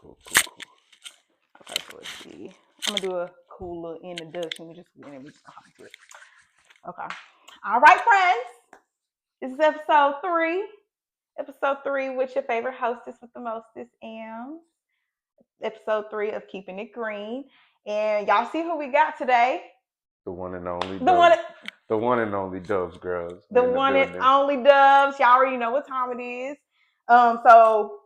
Cool, cool, cool. Okay, so let's see. I'm gonna do a cool little introduction. We just hop into it. Okay. All right, friends. This is episode 3. Episode 3 with your favorite hostess with the mostest, Am. Episode 3 of Keeping It Green. And y'all see who we got today? The one and only The one, Dubbs. The one and only Dubbs Grubs the in the one and building. only Dubbs. Y'all already know what time it is. So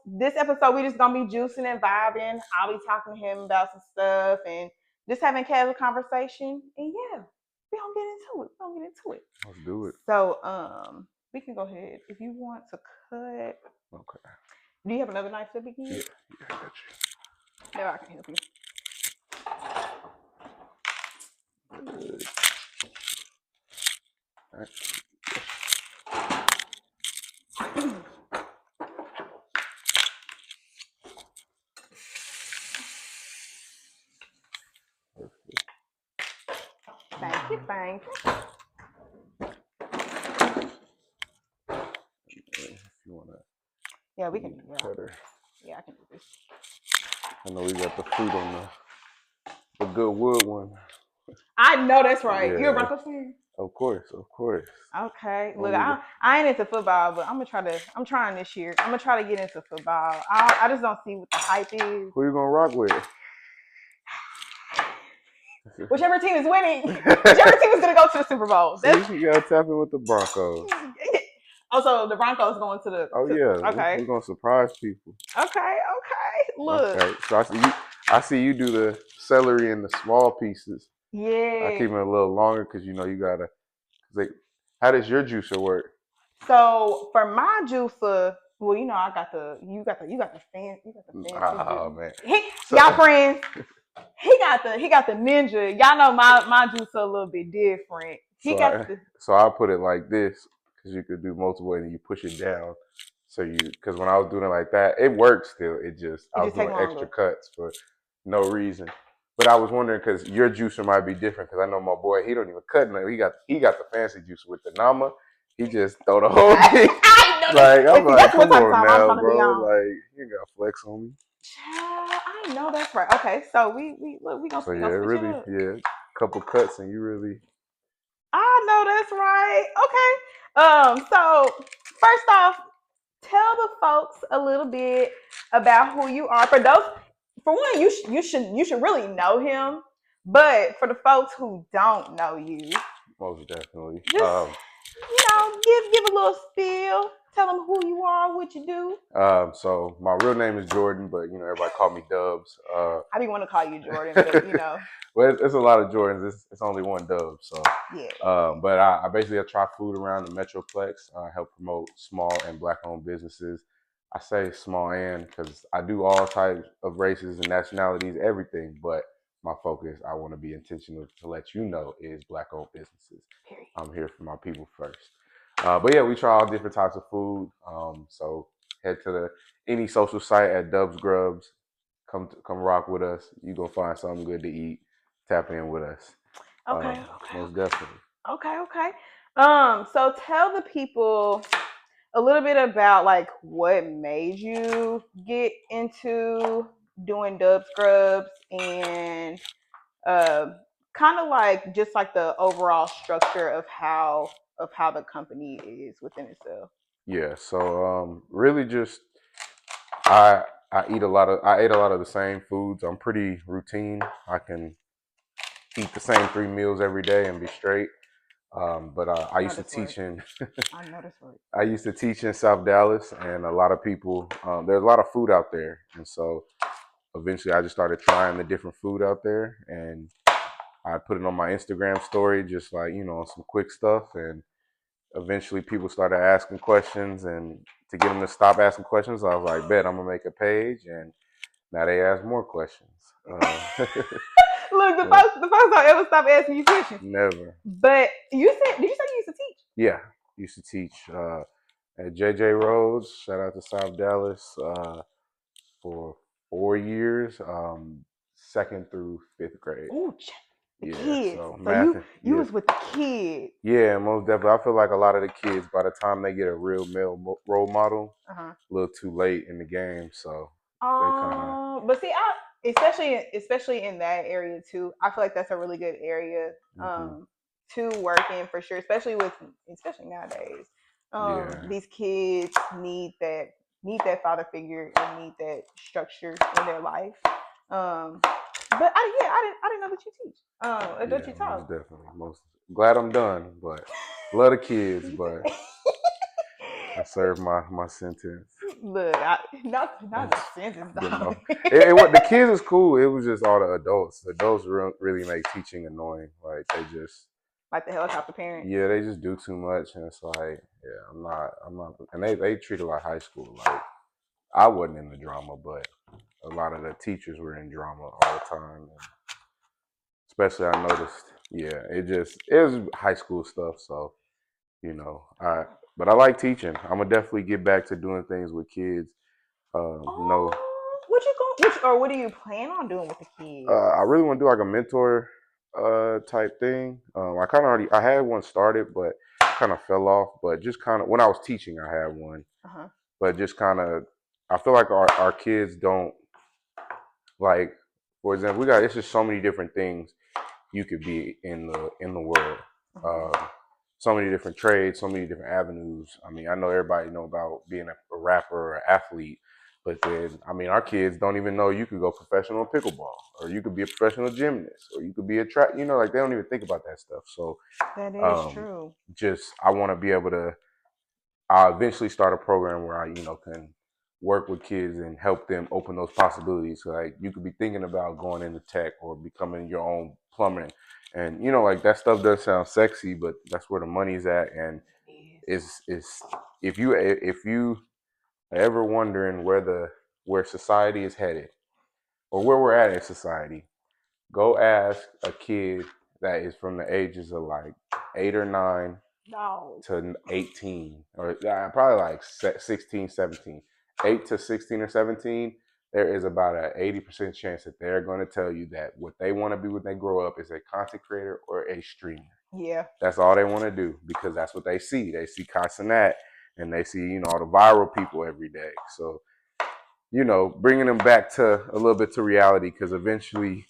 this episode we just gonna be juicing and vibing. I'll be talking to him about some stuff and just having casual conversation. And yeah, we gonna get into it. Let's do it. So we can go ahead if you want to cut. Okay. Do you have another knife to begin? Yeah, I got you. No, I can help you. Good. All right. Thank you, thank you. If you wanna. Yeah, we can do that. Cutter. Yeah, I can do this. I know we got the fruit on the good wood one. I know that's right. Yeah. You're a Broncos fan? Of course, of course. Okay. Look, I ain't into football, but I'm trying this year. I'm gonna try to get into football. I just don't see what the hype is. Who you gonna rock with? Whichever team is winning, whichever team is gonna go to the Super Bowl. See, you gotta tap in with the Broncos. Also, the Broncos going to the. Okay. We're gonna surprise people. Okay. Look. Okay. So I see you do the celery in the small pieces. Yeah. I keep it a little longer because you gotta. How does your juicer work? So for my juicer, well, I got you got the fancy. Oh man. Y'all friends. He got the ninja. Y'all know my juicer a little bit different. So I'll put it like this because you could do multiple ways and you push it down. So because when I was doing it like that, it works still. I was doing extra cuts for no reason. But I was wondering because your juicer might be different because I know my boy, he don't even cut nothing. He got the fancy juicer with the Nama. He just throw the whole thing. I'm like, come on now, bro. Like, you got flex on me. Child, I know that's right. Okay, so we gonna so switch really, it up. Yeah, couple cuts and you really. I know that's right. Okay. So first off, tell the folks a little bit about who you are. For one, you should really know him. But for the folks who don't know you, most definitely, just give a little spiel. Tell them who you are, what you do. So my real name is Jordan, but everybody call me Dubbs. I didn't want to call you Jordan, but Well, it's a lot of Jordans. It's only one Dubbs, so yeah. But I basically try food around the Metroplex. I help promote small and Black-owned businesses. I say small and because I do all types of races and nationalities, everything. But my focus, I want to be intentional to let you know, is Black-owned businesses. Period. I'm here for my people first. But yeah, we try all different types of food. So head to any social site at Dubbs Grubs. Come rock with us. You gonna find something good to eat. Tap in with us. Okay. Most definitely. Okay. So tell the people a little bit about like what made you get into doing Dubbs Grubs and kind of like just like the overall structure of how the company is within itself. Yeah. So really just I ate a lot of the same foods. I'm pretty routine. I can eat the same 3 meals every day and be straight. But I used to teach in. I know that's right. I used to teach in South Dallas, and a lot of people. There's a lot of food out there, and so eventually I just started trying the different food out there, and I put it on my Instagram story, just like some quick stuff, and eventually people started asking questions, and to get them to stop asking questions, I was like, bet I'm gonna make a page, and now they ask more questions. Look, the folks don't ever stop asking you questions. Never. But did you say you used to teach? Yeah, used to teach at JJ Rhodes. Shout out to South Dallas for 4 years, 2nd through 5th grade. Ooh, the kids. So you was with the kids. Yeah, most definitely. I feel like a lot of the kids, by the time they get a real male role model, a little too late in the game. So But see, especially in that area too, I feel like that's a really good area to work in for sure, especially nowadays. Yeah. These kids need that father figure and need that structure in their life. But I didn't know that you teach. That you Most taught. definitely. Most glad I'm done, but love the kids, but I served my sentence. Look, not a sentence, dog. What the kids is cool. It was just all the adults. The adults really make teaching annoying. Like they just like the helicopter parents. Yeah, they just do too much, and it's like, yeah, I'm not, and they treat it like high school. Like I wasn't in the drama, but a lot of the teachers were in drama all the time. And especially, I noticed, yeah, it was high school stuff. So you know, but I like teaching. I'm gonna definitely get back to doing things with kids. No, What do you plan on doing with the kids? I really want to do like a mentor type thing. I had one started, but kind of fell off. But just kind of when I was teaching, I had one. But just kind of, I feel like our kids don't like. For example, it's just so many different things you could be in the world. So many different trades, so many different avenues. I mean, I know everybody know about being a rapper or an athlete, but then I mean, our kids don't even know you could go professional pickleball, or you could be a professional gymnast, or you could be a track. You know, like they don't even think about that stuff. So that is true. Just I want to be able to. I'll eventually start a program where I, can work with kids and help them open those possibilities. So like you could be thinking about going into tech or becoming your own plumber. And like that stuff does sound sexy, but that's where the money's at. And is if you ever wondering where society is headed or where we're at in society, go ask a kid that is from the ages of like 8 or 9 to 18, or probably like 16, 17. 8 to 16 or 17, there is about an 80% chance that they're going to tell you that what they want to be when they grow up is a content creator or a streamer. Yeah. That's all they want to do because that's what they see. They see Casanat and they see, all the viral people every day. So, bringing them back to a little bit to reality because eventually,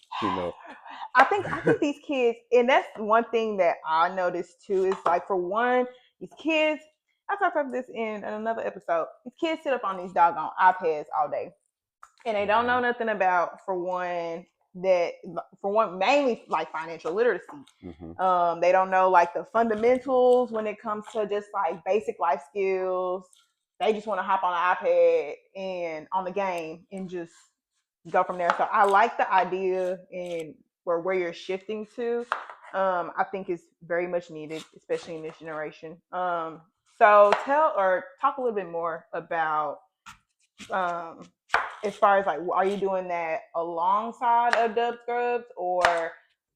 I think these kids, and that's one thing that I noticed too, is like for one, these kids, I talked about this in another episode. These kids sit up on these doggone iPads all day. And they don't know nothing about, for one, mainly like financial literacy. They don't know like the fundamentals when it comes to just like basic life skills. They just want to hop on an iPad and on the game and just go from there. So I like the idea and where you're shifting to. I think is very much needed, especially in this generation. So talk a little bit more about as far as like, are you doing that alongside of Dubbs Grubs, or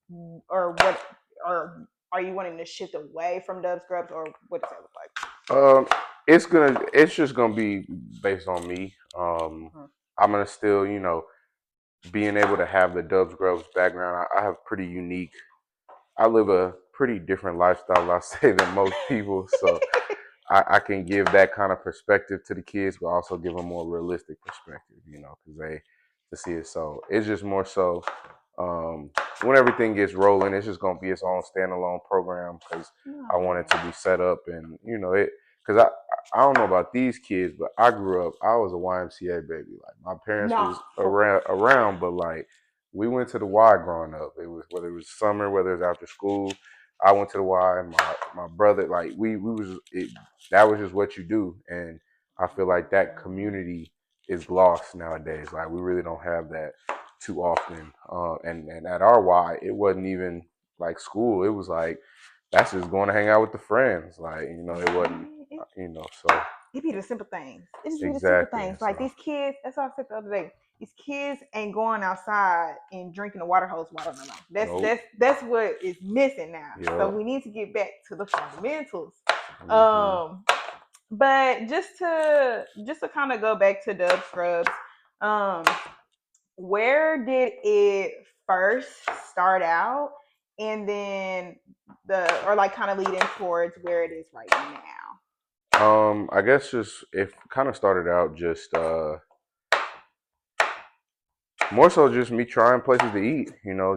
what, or are you wanting to shift away from Dubbs Grubs, or what does that look like? It's just gonna be based on me. I'm gonna still, being able to have the Dubbs Grubs background. I have pretty unique. I live a pretty different lifestyle, I say, than most people. So I can give that kind of perspective to the kids, but also give a more realistic perspective, because they to see it. So it's just more so when everything gets rolling, it's just gonna be its own standalone program because I want it to be set up and it because I don't know about these kids, but I grew up. I was a YMCA baby. Like my parents was around, but like we went to the Y growing up. It was whether it was summer, whether it was after school. I went to the Y. My brother, like we was that was just what you do, and I feel like that community is lost nowadays. Like we really don't have that too often. And at our Y, it wasn't even like school. It was like that's just going to hang out with the friends. Like it wasn't. So it be the simple things. It just be the simple exactly. things. Like these kids. That's what I said the other day. These kids ain't going outside and drinking the water hose water no more. That's what is missing now. Yep. So we need to get back to the fundamentals. But just to kind of go back to Dubbs Grubs, where did it first start out, and then kind of leading towards where it is right now? I guess just it kind of started out just More so just me trying places to eat,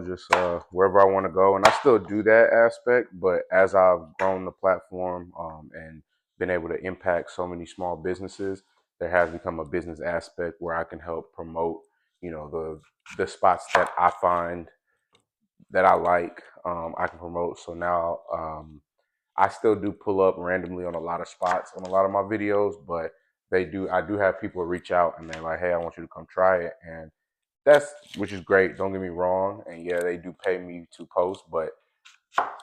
just wherever I want to go. And I still do that aspect, but as I've grown the platform and been able to impact so many small businesses, there has become a business aspect where I can help promote, the spots that I find that I like, I can promote. So now I still do pull up randomly on a lot of spots on a lot of my videos, but I do have people reach out and they're like, hey, I want you to come try it. And which is great. Don't get me wrong. And yeah, they do pay me to post, but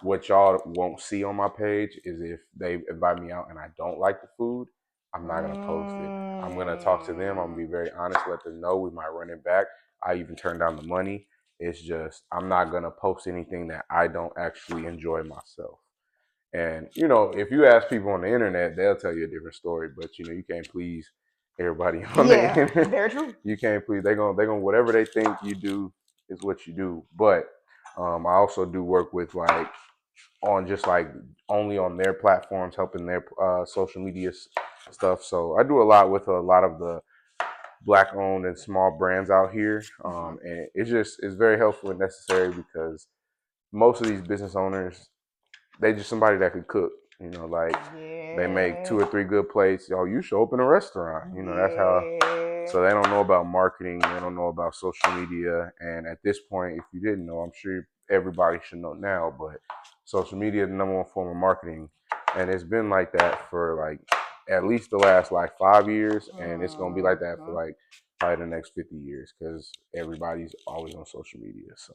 what y'all won't see on my page is if they invite me out and I don't like the food, I'm not gonna post it. I'm gonna talk to them. I'm gonna be very honest, let them know we might run it back. I even turn down the money. It's just I'm not gonna post anything that I don't actually enjoy myself. And if you ask people on the internet, they'll tell you a different story. But you can't please everybody on the internet. Very true. You can't please. They're gonna whatever they think you do is what you do. But I also do work with on just only on their platforms, helping their social media stuff. So I do a lot with a lot of the black owned and small brands out here, and it's very helpful and necessary because most of these business owners, they just somebody that could cook. They make 2 or 3 good plates. You should open a restaurant. That's how. So they don't know about marketing. They don't know about social media. And at this point, if you didn't know, I'm sure everybody should know now. But social media is the number one form of marketing, and it's been like that for at least the last 5 years, and it's gonna be like that for probably the next 50 years because everybody's always on social media. So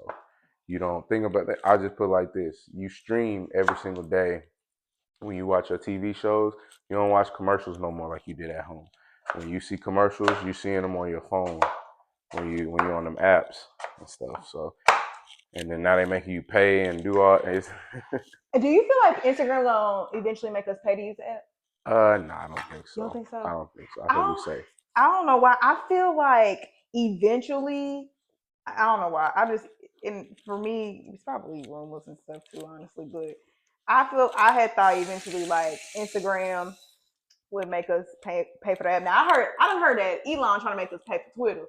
you don't think about that. I just put it like this: you stream every single day. When you watch your TV shows, you don't watch commercials no more like you did at home. When you see commercials, you seeing them on your phone when you're on them apps and stuff. So, and then now they making you pay and do all. Do you feel like Instagram gonna eventually make us pay to use the app? No, I don't think so. You don't think so? I don't think so. I think we safe. I don't know why. I feel like eventually, I don't know why. And for me, it's probably rumors and stuff too, honestly. But I had thought eventually like Instagram would make us pay for that. Now I done heard that Elon trying to make us pay for Twitter.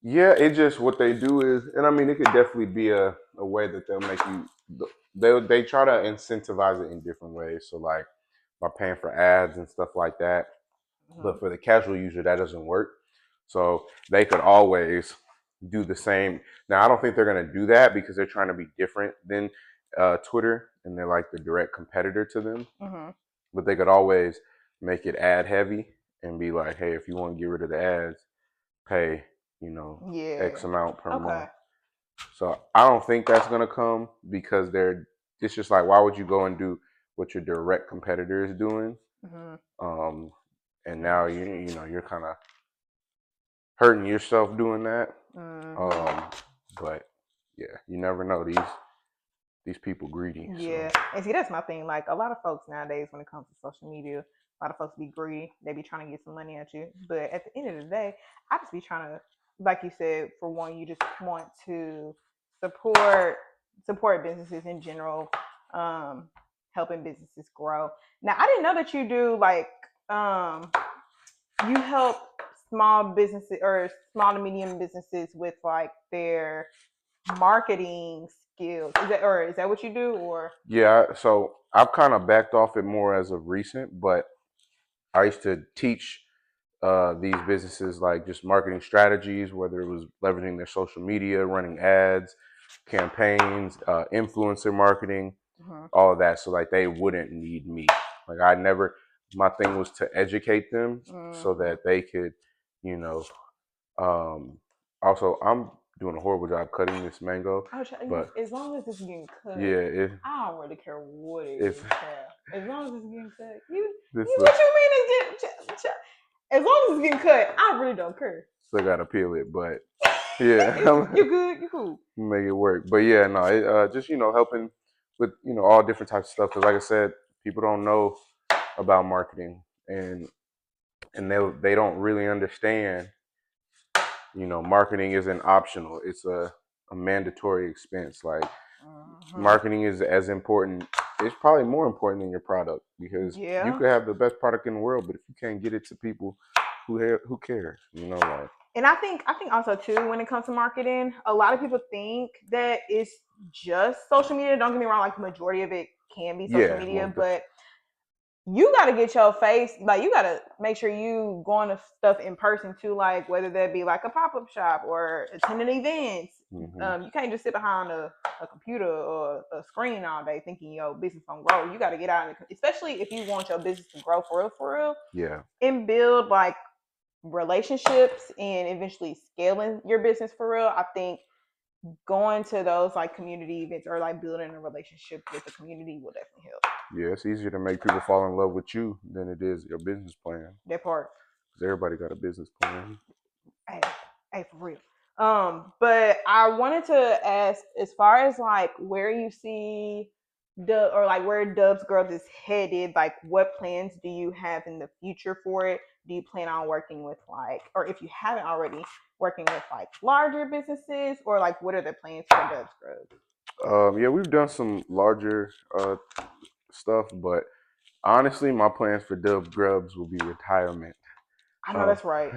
Yeah, it just what they do is, and I mean, it could definitely be a way that they'll make you. They try to incentivize it in different ways. So by paying for ads and stuff like that. But for the casual user, that doesn't work. So they could always do the same. Now, I don't think they're going to do that because they're trying to be different than Twitter, and they're like the direct competitor to them. But they could always make it ad heavy and be like, hey, if you want to get rid of the ads, pay, X amount per month. So I don't think that's going to come because it's just like, why would you go and do what your direct competitor is doing? And now you're kind of hurting yourself doing that. But yeah, you never know, these people greedy. Yeah, so. And see, that's my thing. Like a lot of folks nowadays, when it comes to social media, a lot of folks be greedy. They be trying to get some money at you. But at the end of the day, I just be trying to, like you said, for one, you just want to support businesses in general, helping businesses grow. Now, I didn't know that you do you help small businesses or small to medium businesses with their marketing skills. Is that what you do? Or Yeah, so I've kind of backed off it more as of recent, but I used to teach these businesses just marketing strategies, whether it was leveraging their social media, running ads, campaigns, influencer marketing, all of that, so they wouldn't need me. My thing was to educate them so that they could, you know, also I'm doing a horrible job cutting this mango. But as long as it's getting cut, I don't really care what it is. As long as it's getting cut, what you mean it's getting as long as it's getting cut, I really don't care. Still gotta peel it, but yeah, you good, you cool. Make it work. But yeah, no, it just helping with all different types of stuff. Because like I said, people don't know about marketing, and they don't really understand. Marketing isn't optional; it's a mandatory expense. Marketing is as important. It's probably more important than your product because you could have the best product in the world, but if you can't get it to people, who cares? And I think also too, when it comes to marketing, a lot of people think that it's just social media. Don't get me wrong, like the majority of it can be social media, but you got to get your face, like you got to make sure you going to stuff in person too, like whether that be like a pop-up shop or attending events. You can't just sit behind a computer or a screen all day thinking your business gonna grow. You got to get out, especially if you want your business to grow for real. Yeah. And build like relationships and eventually scaling your business for real. I think going to those like community events or like building a relationship with the community will definitely help. Yeah, it's easier to make people fall in love with you than it is your business plan. That part. Because everybody got a business plan. Hey, for real. But I wanted to ask, as far as like where you see where Dubbs Grubs is headed, like what plans do you have in the future for it? Do you plan on working with like, or if you haven't already, working with like larger businesses, or like what are the plans for Dubbs Grubs? Yeah, we've done some larger stuff, but honestly, my plans for Dubbs Grubs will be retirement. I know that's right.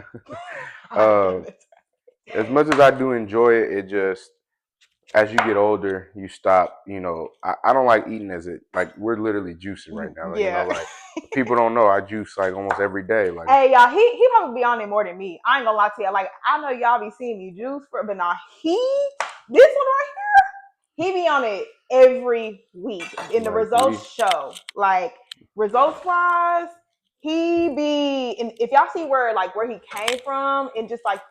As much as I do enjoy it, it just as you get older, you stop. I don't like eating like we're literally juicing right now. Yeah. Like people don't know I juice like almost every day. Like, hey y'all, he probably be on it more than me. I ain't gonna lie to you. Like I know y'all be seeing me juice but now this one right here, he be on it every week. And the results show. Like results wise, he be, and if y'all see where he came from and just like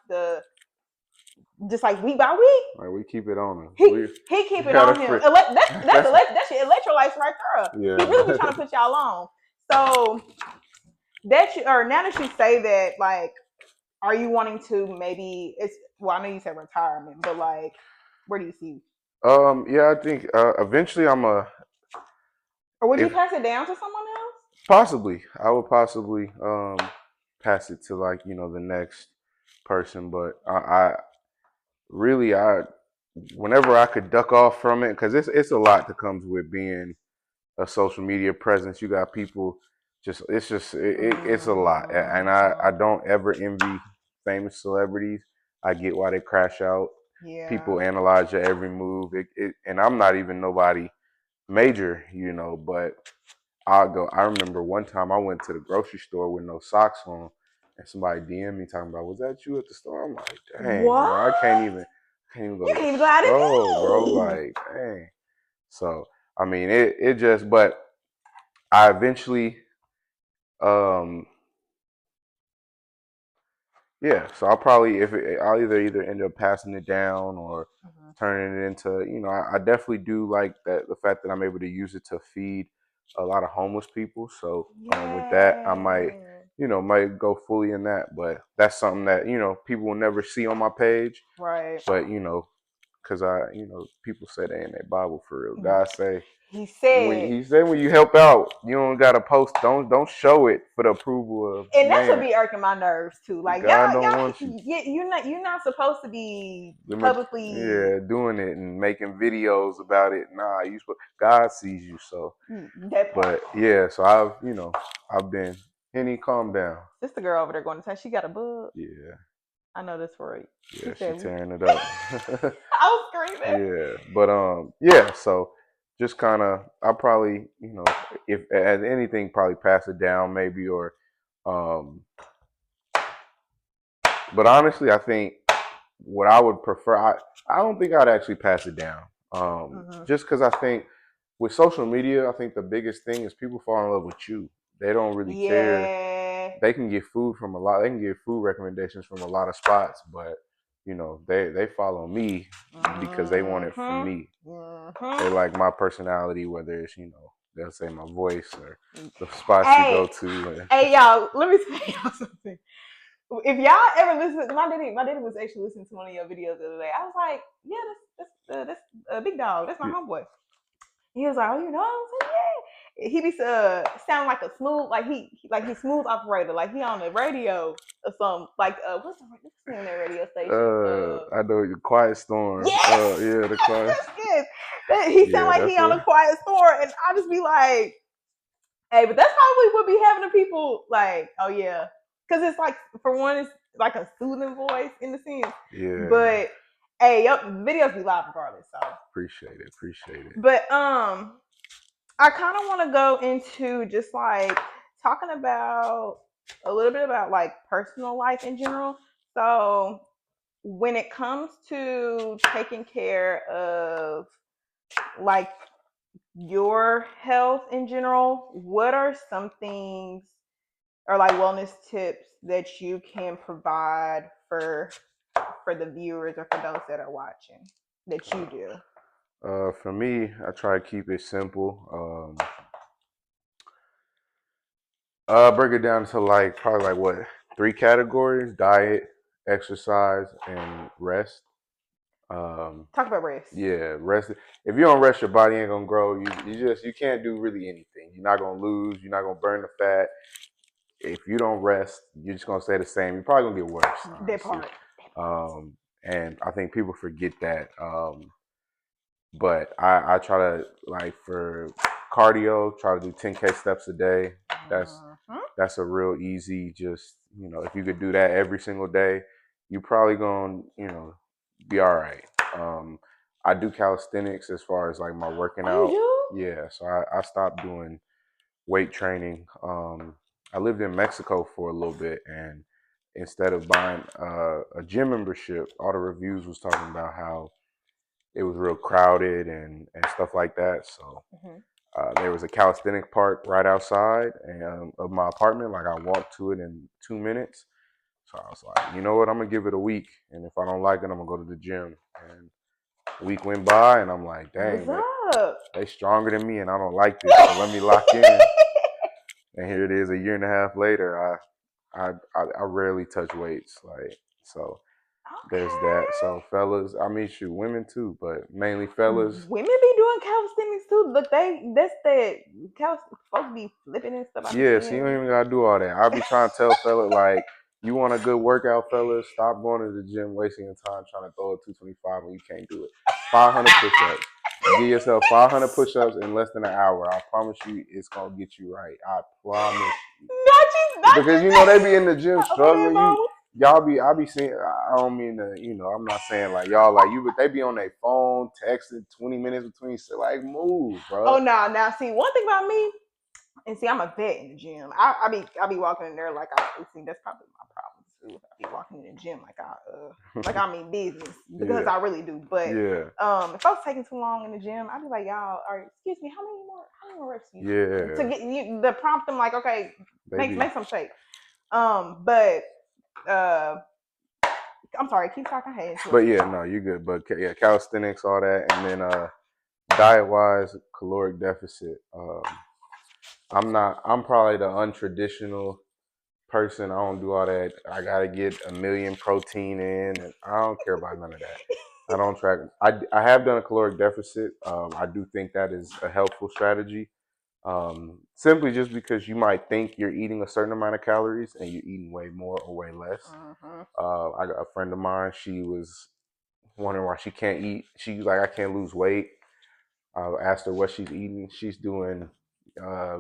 week by week. Like we keep it on him. He keep it on him. That's your electrolytes right there. Yeah. He really be trying to put y'all on. So now that you say that, like, are you wanting to maybe I know you said retirement, but like, where do you see? Yeah, I think eventually or would you pass it down to someone else? Possibly. I would possibly pass it to like, the next person, but I really whenever I could duck off from it, because it's a lot that comes with being a social media presence. You got people it's a lot, and I don't ever envy famous celebrities. I get why they crash out. Yeah. People analyze your every move, and I'm not even nobody major, but I remember one time I went to the grocery store with no socks on, and somebody DM'd me talking about, "Was that you at the store?" I'm like, "Dang, bro, I can't even go to the store, bro." Like, dang. So I mean, it just, but I eventually, yeah. So I'll probably I'll either end up passing it down or turning it into, I definitely do like the fact that I'm able to use it to feed a lot of homeless people. So with that, I might go fully in that. But that's something that people will never see on my page. Right. But because people say they in their Bible for real. God say. He said when you help out, you don't gotta post. Don't show it for the approval of. And that's what be irking my nerves too. Like God don't want you. You're not supposed to be publicly. Yeah, doing it and making videos about it. Nah, God sees you. So. But yeah, so I've been. Henny, calm down. This the girl over there going to say she got a bug. Yeah. I know this right. Yeah, she's tearing it up. I was screaming. Yeah, but yeah. So just kind of, I probably, if as anything, probably pass it down maybe, or, but honestly, I think what I would prefer, I don't think I'd actually pass it down, just because I think with social media, I think the biggest thing is people fall in love with you. They don't really care. They can get food from they can get food recommendations from a lot of spots, but they follow me because they want it from me. They like my personality, whether it's they'll say my voice or the spots you go to. Hey y'all, let me tell y'all something. If y'all ever listen, my daddy was actually listening to one of your videos the other day. I was like, yeah, that's Big Dog. That's my homeboy. He was like, oh, you know, I was like, yeah. He be sound like a smooth, like he smooth operator, like he on the radio or something. Like what's the name of that radio station? I know the Quiet Storm. Yes! Yeah, the Quiet. Yes. He sound like he on a Quiet Storm, and I just be like, hey, but that's probably what be having the people like, oh yeah, because it's like for one, like a soothing voice in the sense. Yeah. But hey, the videos be live regardless. So appreciate it. But I kind of want to go into just like talking about a little bit about like personal life in general. So when it comes to taking care of like your health in general, what are some things or like wellness tips that you can provide for the viewers or for those that are watching that you do? For me, I try to keep it simple. Break it down to like probably like what 3 categories: diet, exercise, and rest. Talk about rest. Yeah, rest. If you don't rest, your body ain't gonna grow. You can't do really anything. You're not gonna lose. You're not gonna burn the fat. If you don't rest, you're just gonna stay the same. You're probably gonna get worse. That part. And I think people forget that. But I try to like for cardio, try to do 10K steps a day. That's a real easy. Just if you could do that every single day, you probably gonna be all right. I do calisthenics as far as like my working out. You do? Yeah, so I stopped doing weight training. I lived in Mexico for a little bit, and instead of buying a gym membership, all the reviews was talking about how it was real crowded and stuff like that. So there was a calisthenic park right outside of my apartment. Like I walked to it in 2 minutes. So I was like, you know what? I'm gonna give it a week, and if I don't like it, I'm gonna go to the gym. And a week went by, and I'm like, dang, they stronger than me, and I don't like this. So let me lock in. And here it is, a year and a half later. I rarely touch weights, like so. There's that. So fellas, I mean, shoot, women too, but mainly fellas. Women be doing calisthenics too. Look, that's that folks be flipping and stuff. Yeah, so you don't even gotta do all that. I'll be trying to tell fellas like, you want a good workout, fellas? Stop going to the gym, wasting your time trying to throw a 225 when you can't do it. 500 push-ups. Give yourself 500 push-ups in less than an hour. I promise you, it's gonna get you right. I promise you. Because they be in the gym struggling. I be seeing. I don't mean to. I'm not saying like y'all like you, but they be on their phone texting 20 minutes between. So like, move, bro. Oh no, now see one thing about me, and see I'm a vet in the gym. I be walking in there like see that's probably my problem too. I be walking in the gym like I mean business because I really do. But if I was taking too long in the gym, I'd be like, y'all, excuse me, how many more reps do you to get you the prompt them like, okay, make some shake. But I'm sorry, keep talking. But yeah, no, you're good. But yeah, calisthenics, all that, and then diet wise, caloric deficit. I'm probably the untraditional person. I don't do all that. I gotta get 1 million protein in, and I don't care about none of that. I don't track. I have done a caloric deficit. I do think that is a helpful strategy. Simply just because you might think you're eating a certain amount of calories and you're eating way more or way less. I got a friend of mine. She was wondering why she can't eat. She's like, I can't lose weight. I asked her what she's eating. She's doing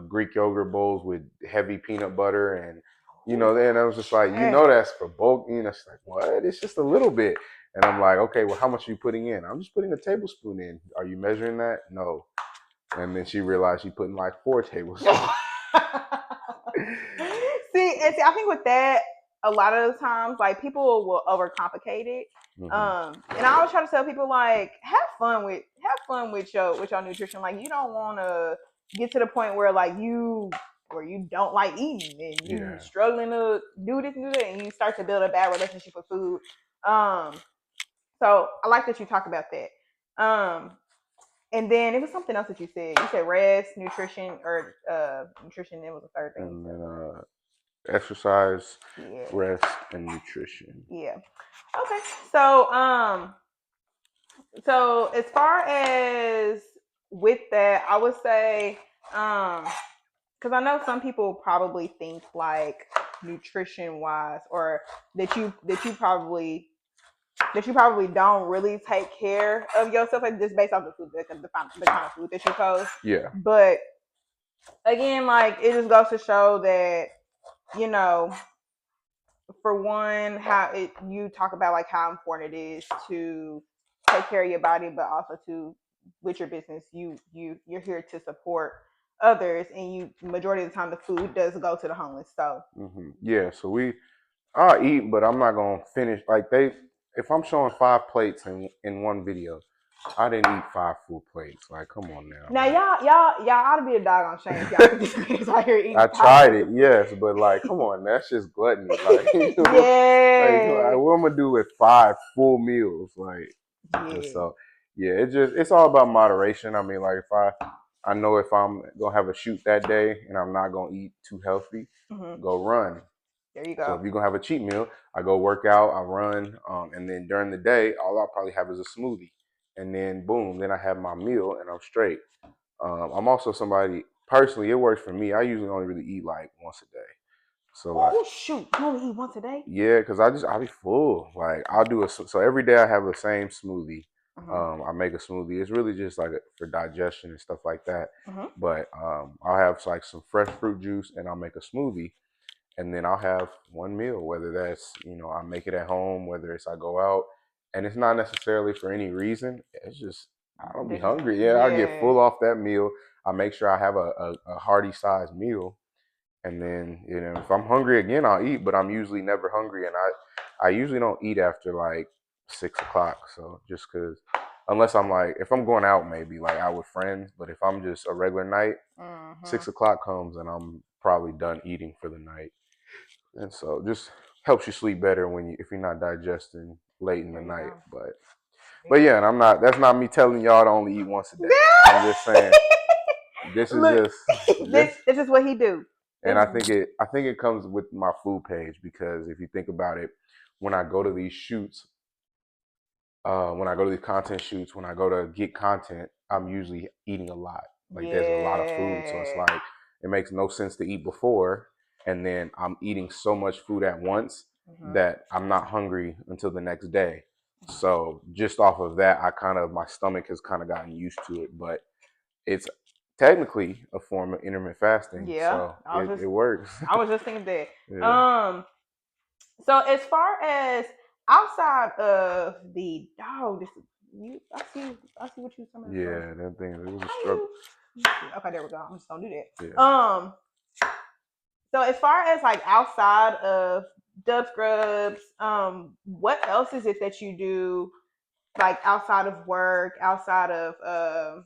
Greek yogurt bowls with heavy peanut butter, and then I was just like, that's for bulk. She's like, what? It's just a little bit. And I'm like, okay, well, how much are you putting in? I'm just putting a tablespoon in. Are you measuring that? No. And then she realized she's putting like 4 tablespoons. See, I think with that, a lot of the times, like people will overcomplicate it. And I always try to tell people like, have fun with your nutrition. Like you don't want to get to the point where like you don't like eating and you struggling to do this and do that, and you start to build a bad relationship with food. So I like that you talk about that. And then it was something else that you said. You said rest, nutrition, or nutrition. It was a third thing. And then exercise, rest, and nutrition. Yeah. Okay. So as far as with that, I would say, because I know some people probably think like nutrition wise, or that you probably don't really take care of yourself, like just based off the food, the kind of food that you post. Yeah. But again, like it just goes to show that, for one, you talk about like how important it is to take care of your body, but also to with your business, you're here to support others, and you majority of the time the food does go to the homeless. So yeah, so I'll eat, but I'm not gonna finish like they. If I'm showing 5 plates in one video, I didn't eat 5 full plates. Like, come on now. Now like, y'all ought to be a doggone shame if y'all just out here eating. I tried it, yes, but like, come on, that's just gluttony. Like, yeah. what I'm gonna do with 5 full meals? Like, so yeah, it's all about moderation. I mean, like I know if I'm gonna have a shoot that day and I'm not gonna eat too healthy, go run. There you go. So if you're gonna have a cheat meal, I go work out, I run, and then during the day, all I'll probably have is a smoothie, and then boom, then I have my meal and I'm straight. I'm also somebody personally. It works for me. I usually only really eat like once a day. So like, shoot, you only eat once a day? Yeah, because I'll be full. Like I'll do so every day I have the same smoothie. I make a smoothie. It's really just like for digestion and stuff like that. But I'll have like some fresh fruit juice and I'll make a smoothie, and then I'll have one meal. Whether that's I make it at home, whether it's I go out, and it's not necessarily for any reason. It's just I don't be hungry. Yeah, I'll get full off that meal. I make sure I have a hearty sized meal. And then, if I'm hungry again, I'll eat, but I'm usually never hungry. And I usually don't eat after like 6 o'clock. So just because, unless I'm like, if I'm going out, maybe like out with friends, but if I'm just a regular night, 6 o'clock comes and I'm probably done eating for the night. And so just helps you sleep better if you're not digesting late in the night. But yeah, and that's not me telling y'all to only eat once a day. I'm just saying, this is this is what he do. And I think it comes with my food page, because if you think about it, when I go to these shoots, when I go to these content shoots, when I go to get content, I'm usually eating a lot. Like there's a lot of food, so it's like it makes no sense to eat before, and then I'm eating so much food at once that I'm not hungry until the next day. So just off of that, my stomach has kind of gotten used to it, but it's technically a form of intermittent fasting. Yeah, so it works. I was just thinking that. Yeah. So as far as outside of the dog, I see what you're talking about. Yeah, that thing, it was a struggle. Okay, there we go. I'm just gonna do that. Yeah. So as far as like outside of Dubbs Grubs, what else is it that you do, like outside of work, outside of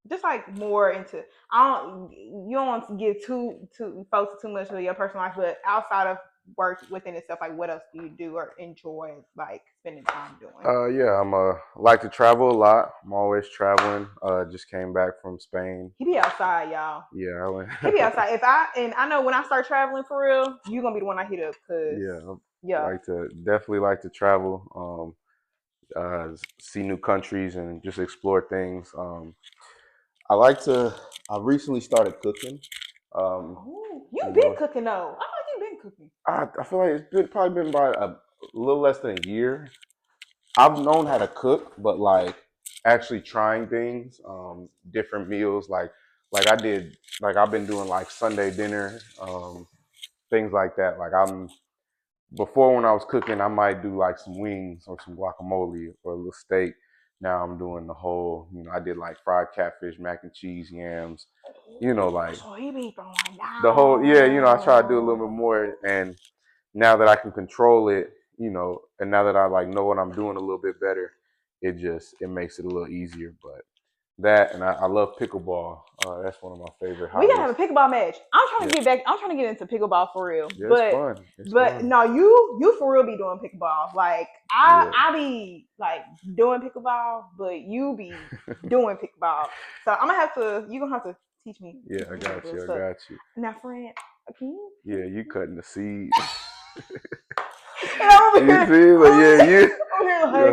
just like more into you don't want to give too folks too much of your personal life, but outside of work within itself, like what else do you do or enjoy like spending time doing? Yeah, like to travel a lot. I'm always traveling. Just came back from Spain. He be outside, y'all. Yeah, I went. He be outside. I know when I start traveling for real, you gonna be the one I hit up, cause definitely like to travel. See new countries and just explore things. I recently started cooking. You've been cooking though. I thought you've been cooking. I feel like it's probably been about a little less than a year. I've known how to cook, but like actually trying things, different meals, like I've been doing like Sunday dinner, things like that. Before, when I was cooking, I might do like some wings or some guacamole or a little steak. Now I'm doing the whole, I did like fried catfish, mac and cheese, yams, like so he be throwing down. the whole, I try to do a little bit more. And now that I can control it, and now that I like know what I'm doing a little bit better, it makes it a little easier. But that, and I love pickleball. That's one of my favorite hobbies. We gotta have a pickleball match. I'm trying to get back. I'm trying to get into pickleball for real. Yeah, it's fun. But no, you for real be doing pickleball. Like I be like doing pickleball, but you be doing pickleball. So you're gonna have to teach me. Yeah, I got you. Now, friend, can you? Yeah, you cutting the seed. You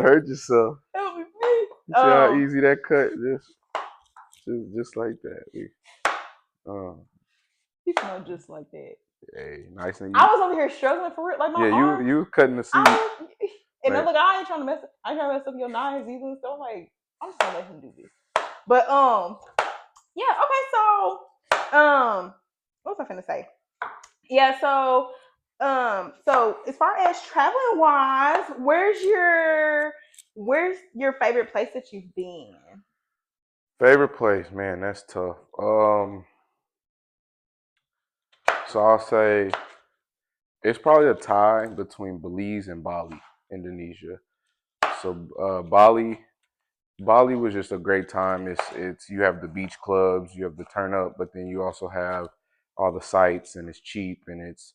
hurt yourself. Help me, please. See how easy that cut? Just like that. You smell just like that. Hey, nice and easy. I was over here struggling for it, like my arm. you cutting the seed. And look, I ain't trying to mess up your knives either. So like, I'm just gonna let him do this. But yeah, okay. So what was I finna say? Yeah, so So as far as traveling wise, where's your favorite place that you've been? Favorite place, man, that's tough. So I'll say it's probably a tie between Belize and Bali, Indonesia. So Bali was just a great time. It's you have the beach clubs, you have the turn up, but then you also have all the sights, and it's cheap, and it's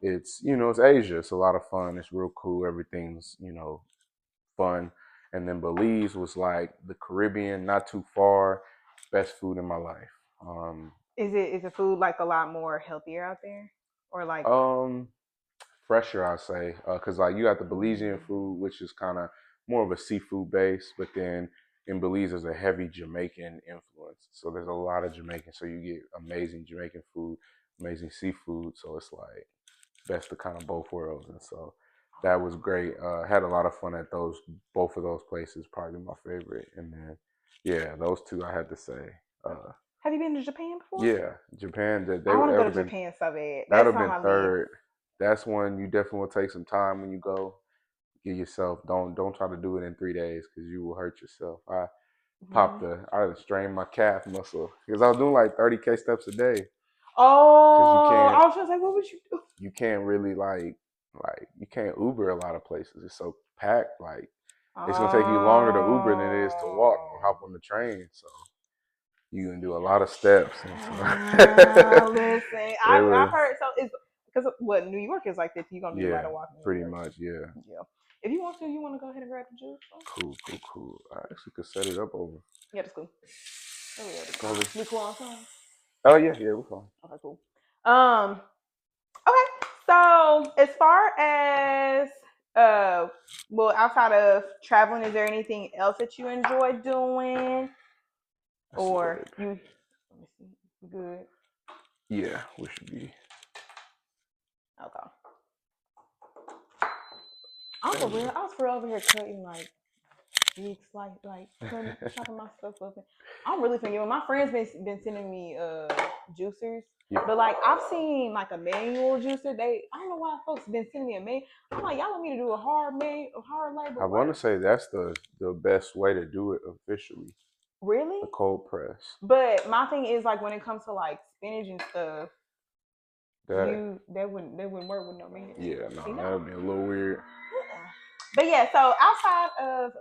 it's Asia. It's a lot of fun. It's real cool. Everything's fun. And then Belize was like the Caribbean, not too far. Best food in my life. Is the food like a lot more healthier out there, or like? Um, Fresher, I say, because like you got the Belizean food, which is kind of more of a seafood base, but then in Belize there's a heavy Jamaican influence, so there's a lot of Jamaican, so you get amazing Jamaican food, amazing seafood, so it's like best of kind of both worlds, and so that was great. Had a lot of fun at both of those places, probably my favorite, and then yeah, those two I had to say. Have you been to Japan before? Yeah, Japan. I want to go to That been Japan so bad. that would That's have on been my list. third. That's one you definitely will take some time when you go. Give yourself don't try to do it in 3 days because you will hurt yourself. I strained my calf muscle because I was doing like 30K steps a day. Oh, I was trying to say, what would you do? You can't really you can't Uber a lot of places. It's so packed. Like it's gonna take you longer to Uber than it is to walk or hop on the train. So you can do a lot of steps. And so Listen, it I've was heard so it's because what New York is like this. You're gonna do a lot of walking. pretty much, yeah. Yeah. If you want to, you want to go ahead and grab the juice. Cool. I actually could set it up over. Yeah, that's cool. We cool on time? Oh yeah, we're fine. Okay, cool. Okay. So as far as well, outside of traveling, is there anything else that you enjoy doing? Or you let me see. You good? Yeah, we should be. Okay. I'm for real. I was for over here cutting like weeks, like chopping my stuff up. I'm really thinking. My friends been sending me juicers, but like I've seen like a manual juicer. I don't know why folks been sending me a manual. I'm like, y'all want me to do a hard labor? I want to say that's the best way to do it officially. Really? The cold press. But my thing is like when it comes to like spinach and stuff, that wouldn't work with no man. Yeah, no, that would be a little weird. But yeah, so outside of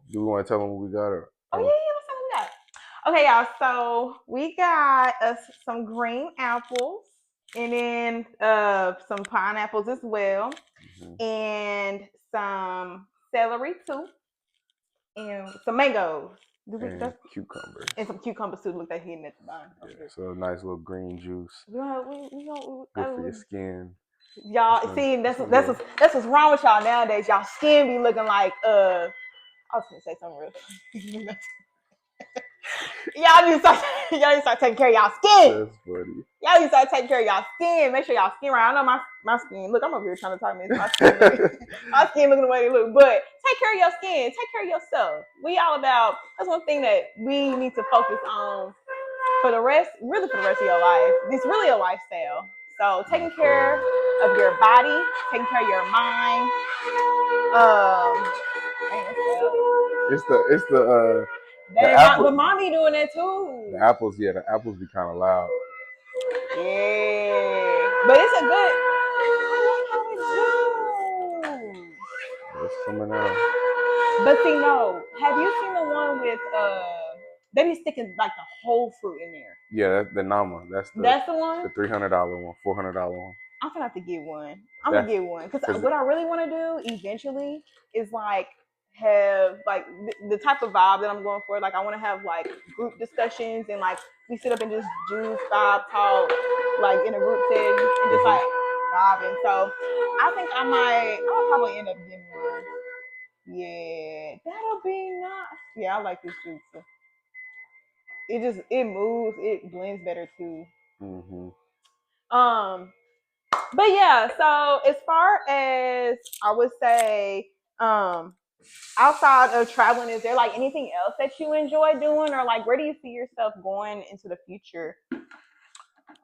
do we want to tell them what we got? Or yeah, let's tell them what we got. Okay, y'all. So we got us some green apples, and then some pineapples as well, and some celery too, and some mangoes. And cucumbers. And some cucumbers too. Look, they're hidden at the bottom. Yeah, so a nice little green juice. We good for your skin. Y'all see, that's what's wrong with y'all nowadays. Y'all skin be looking like I was gonna say something real. y'all need to start taking care of y'all skin. That's funny. Y'all need to start taking care of y'all skin. Make sure y'all skin right. I know my skin. Look, I'm over here trying to talk my skin looking the way they look. But take care of your skin. Take care of yourself. We all about. That's one thing that we need to focus on for the rest of your life. It's really a lifestyle. So taking care of your body, taking care of your mind. It's the but mommy doing that too. The apples be kind of loud. Yeah, but it's a good. It's coming out. But see, no. Have you seen the one with they be sticking like the whole fruit in there? Yeah, that's the Nama. That's the one. The $300 one, $400 one. I'm gonna have to get one. I'm gonna get one because what I really want to do eventually is like have like the type of vibe that I'm going for. Like I want to have like group discussions and like we sit up and just juice, vibe, talk, like in a group setting and just like vibing. So I think I'll probably end up getting one. Yeah, that'll be nice. Yeah, I like this juice. It moves, it blends better too. But yeah, so as far as I would say, outside of traveling, is there like anything else that you enjoy doing, or like where do you see yourself going into the future?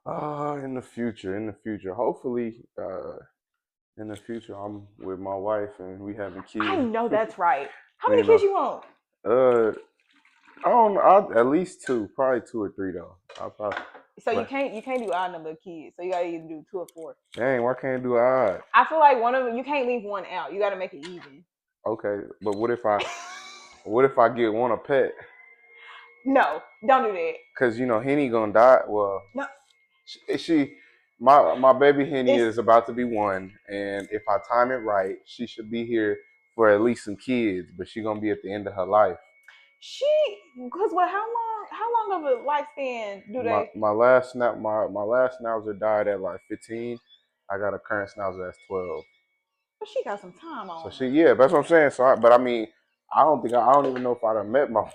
In the future, hopefully, in the future, I'm with my wife and we having kids. I know that's right. How You many kids know, you want? I don't know. At least two, probably 2 or 3 though. I'll probably. So you can't do odd number of kids. So you gotta either do 2 or 4. Dang, why can't I do odd? I feel like one of them you can't leave one out. You gotta make it even. Okay, but what if I get one a pet? No, don't do that. Cause Henny gonna die. Well, No, my baby Henny it's is about to be 1, and if I time it right, she should be here for at least some kids. But she gonna be at the end of her life. because what? How long of a lifespan do My they? my last snap my last schnauzer died at like 15. I got a current schnauzer that's 12. Well, she got some time So on she, her. yeah, that's what I'm saying. So, but I mean, I don't even know if I'd have met my wife.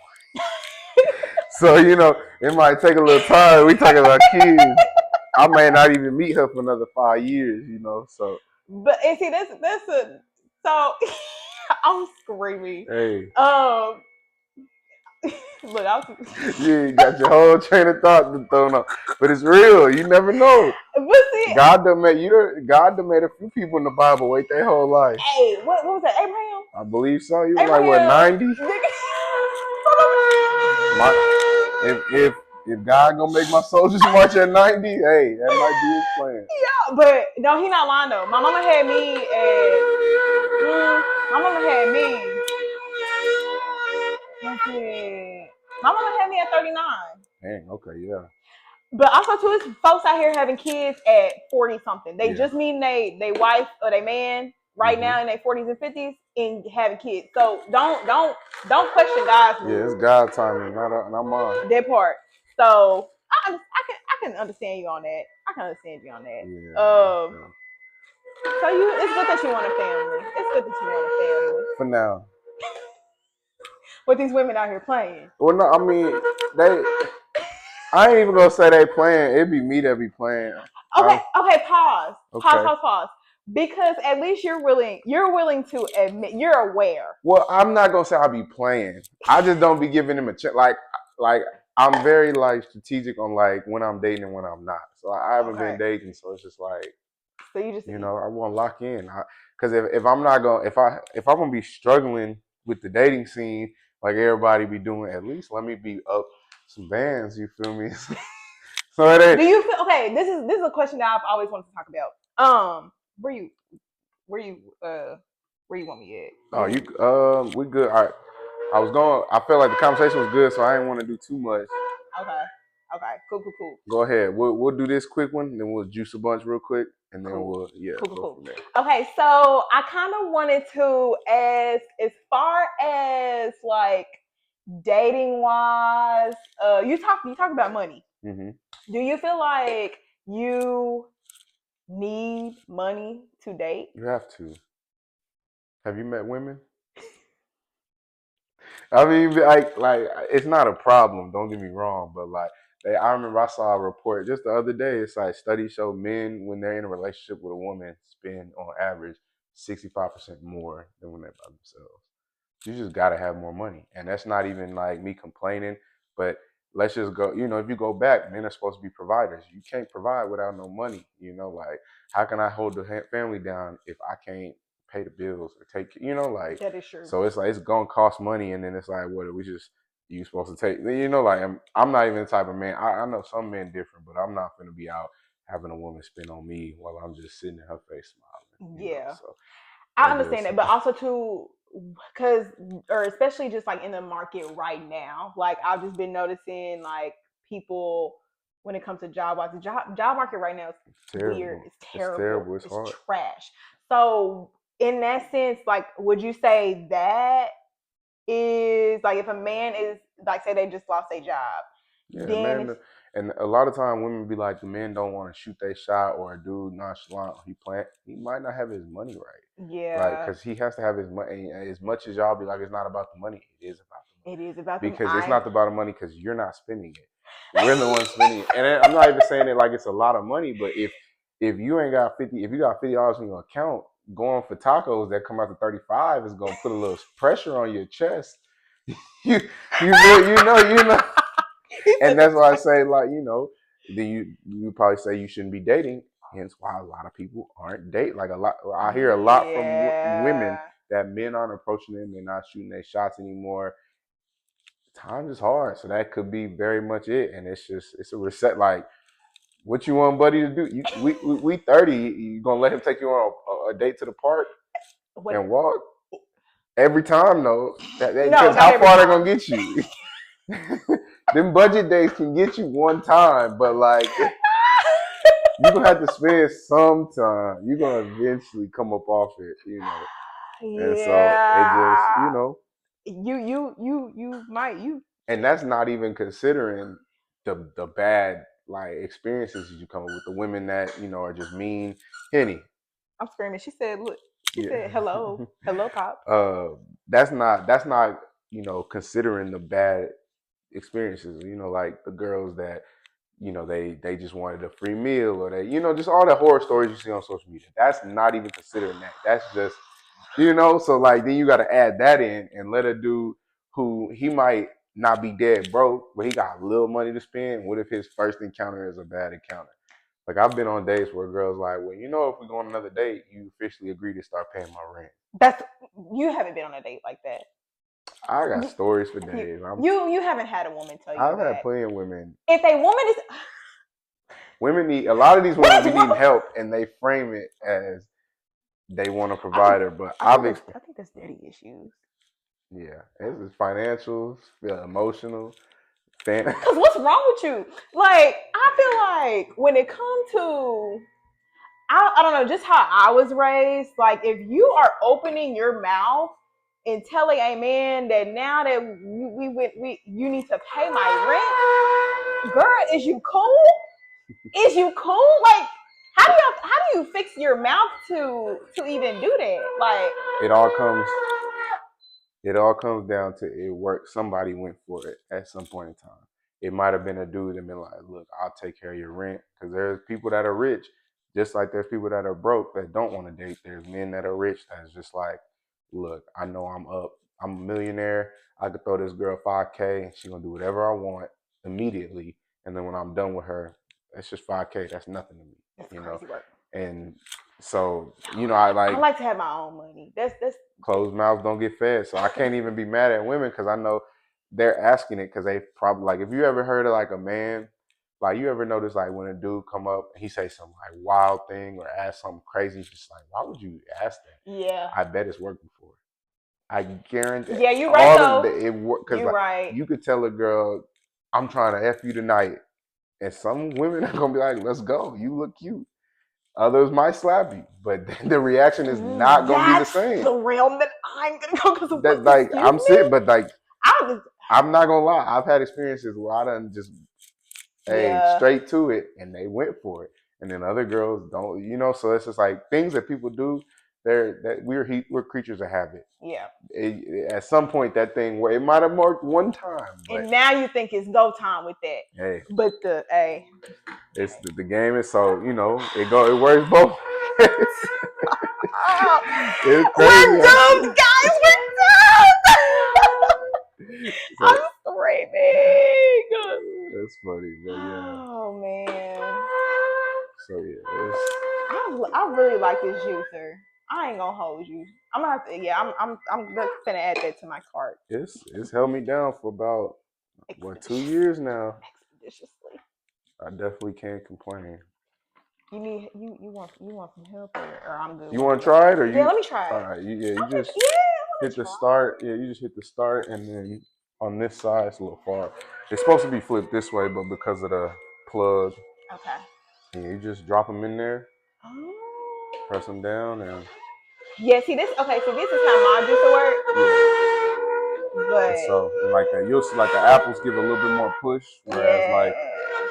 So it might take a little time. We talking about kids. I may not even meet her for another 5 years. So But and see that's a so I'm screaming. hey, Look, I was you got your whole train of thought thrown up, but it's real. You never know. but see, God done made a few people in the Bible wait their whole life. hey, what was that? Abraham? I believe so. You was like what, Abraham 90? If God gonna make my soldiers march at 90, hey, that might be his plan. Yeah, but no, he not lying though. My mama had me at my mama had me. My mama had me at 39. Dang, okay, yeah. But also too, it's folks out here having kids at 40 something. They Yeah. just meeting they wife or they man right now in their 40s and 50s and having kids. So don't question God's will. Yeah, it's God timing, not mine. That part. So I can understand you on that. I can understand you on that. Yeah. So it's good that you want a family. It's good that you want a family. For now. With these women out here playing. Well, no, I mean I ain't even gonna say they playing. It'd be me that be playing. Okay, pause. Okay. Pause. Because at least you're willing to admit you're aware. Well, I'm not gonna say I'll be playing. I just don't be giving them a chance. Like I'm very strategic on when I'm dating and when I'm not. So I haven't been dating, so it's just like. So you just I want to lock in because if I'm not going if I'm gonna be struggling with the dating scene like everybody be doing, at least let me be up some bands. You feel me? So it ain't. Do you feel okay? This is a question that I've always wanted to talk about. Where you want me at? Oh, we good. All right. I felt like the conversation was good, so I didn't want to do too much. Okay. Cool. Go ahead. We'll do this quick one, then we'll juice a bunch real quick, and then cool. Go from there. Okay, so I kind of wanted to ask, as far as like dating wise, you talk about money. Mm-hmm. Do you feel like you need money to date? You have to. Have you met women? I mean, like it's not a problem. Don't get me wrong, but I remember I saw a report just the other day. It's like studies show men when they're in a relationship with a woman spend on average 65% more than when they're by themselves. You just gotta have more money, and that's not even like me complaining. But let's just go. If you go back, men are supposed to be providers. You can't provide without no money. Like how can I hold the family down if I can't pay the bills or take that is true. So it's like it's gonna cost money, and then it's like what are we just you supposed to take like I'm not even the type of man. I know some men different, but I'm not gonna be out having a woman spend on me while I'm just sitting in her face smiling. So I understand that, but also too, because or especially just like in the market right now, like I've just been noticing like people when it comes to job wise, the job market right now is weird. It's terrible. It's hard. Trash. So in that sense, like, would you say that is like if a man is like say they just lost their job, then and a lot of time women be like the men don't want to shoot their shot or a dude nonchalant. He might not have his money right. Yeah. Like because he has to have his money. As much as y'all be like it's not about the money, it is about the money. It is about because it's not about the money because you're not spending it. We're the ones spending it. And I'm not even saying it like it's a lot of money, but if you ain't got if you got $50 in your account, going for tacos that come out to 35 is gonna put a little pressure on your chest. you know. And that's why I say then you probably say you shouldn't be dating. Hence why a lot of people aren't dating. Like a lot, I hear a lot from women that men aren't approaching them. They're not shooting their shots anymore. Time is hard, so that could be very much it. And it's a reset. Like, what you want buddy to do? We 30. You gonna let him take you on a date to the park and walk every time? No, because how far they gonna get you? Them budget days can get you one time, but like you're gonna have to spend some time. You're gonna eventually come up off it, you know. Yeah. And so it just, you know. You might. And that's not even considering the bad like experiences you come up with. The women that, you know, are just mean. Henny. I'm screaming. She said, look, she said, hello. Hello, Pop. That's not, you know, considering the bad experiences, you know, like the girls that, you know, they just wanted a free meal, or they, you know, just all the horror stories you see on social media. That's not even considering that. That's just, you know, so like then you got to add that in and let a dude who he might not be dead broke, but he got a little money to spend. What if his first encounter is a bad encounter? Like I've been on dates where girls like, well, you know, if we go on another date, you officially agree to start paying my rent. You haven't been on a date like that. I got stories for days. You haven't had a woman tell you I've that. had plenty of women. If a woman is, women need, a lot of these women be needing help, and they frame it as they want a provider. But I think that's daddy issues. Yeah, it's financial, emotional. Because what's wrong with you? Like, I feel like when it comes to, I don't know, just how I was raised, like if you are opening your mouth and telling a man that now that you need to pay my rent, girl, is you cool? Is you cool? Like, how do you fix your mouth to even do that? Like, it all comes down to it work. Somebody went for it at some point in time. It might have been a dude that been like, look, I'll take care of your rent. Because there's people that are rich, just like there's people that are broke that don't want to date. There's men that are rich that's just like, look, I know I'm up. I'm a millionaire. I could throw this girl $5K and she's going to do whatever I want immediately. And then when I'm done with her, it's just $5K. That's nothing to me. That's crazy work. And so, you know, I like to have my own money. That's closed mouths don't get fed. So I can't even be mad at women because I know they're asking it because they probably, like, if you ever heard of like a man, like you ever notice like when a dude come up and he say some like wild thing or ask something crazy, it's just like, why would you ask that? Yeah. I bet it's worked before. I guarantee. Yeah, you're right though. It worked because like, you could tell a girl, I'm trying to F you tonight. And some women are going to be like, let's go. You look cute. Others might slap you, but the reaction is not going to be the same. That's the realm that I'm going to go because that, like I'm sick, but like I'm not gonna lie. I've had experiences where I done just straight to it, and they went for it, and then other girls don't. You know, so it's just like things that people do. We're creatures of habit. Yeah. At some point, that thing where it might have marked one time, but and now you think it's go time with that. Hey, but it's the game is so, you know, it works both. It's crazy. We're doomed, guys. We're doomed. So, I'm screaming. That's funny, but yeah. Oh man. So yeah, I really like this juicer. I ain't gonna hold you. I'm gonna have to. Yeah, I'm gonna add that to my cart. It's held me down for about 2 years now. Expeditiously. I definitely can't complain. You want some help or I'm good. You want to try it or you? Yeah, let me try it. All right, you just hit the start. Yeah, you just hit the start, and then on this side it's a little far. It's supposed to be flipped this way, but because of the plug, okay. Yeah, you just drop them in there, press them down, and yeah. See this? Okay, so this is how my juicer works. Yeah. But and so like that, you'll see like the apples give a little bit more push, whereas like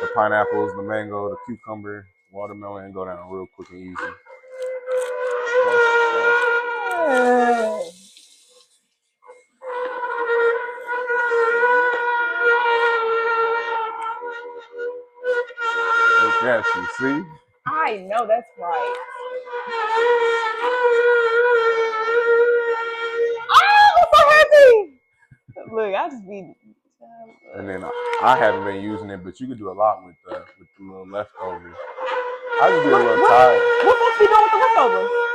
the pineapples, the mango, the cucumber, watermelon go down real quick and easy. Look at you, see? I know that's right. Oh, I'm so happy! Look, I just be. And then I haven't been using it, but you could do a lot with some little leftovers. I just be a little tired. What folks be doing with the leftovers?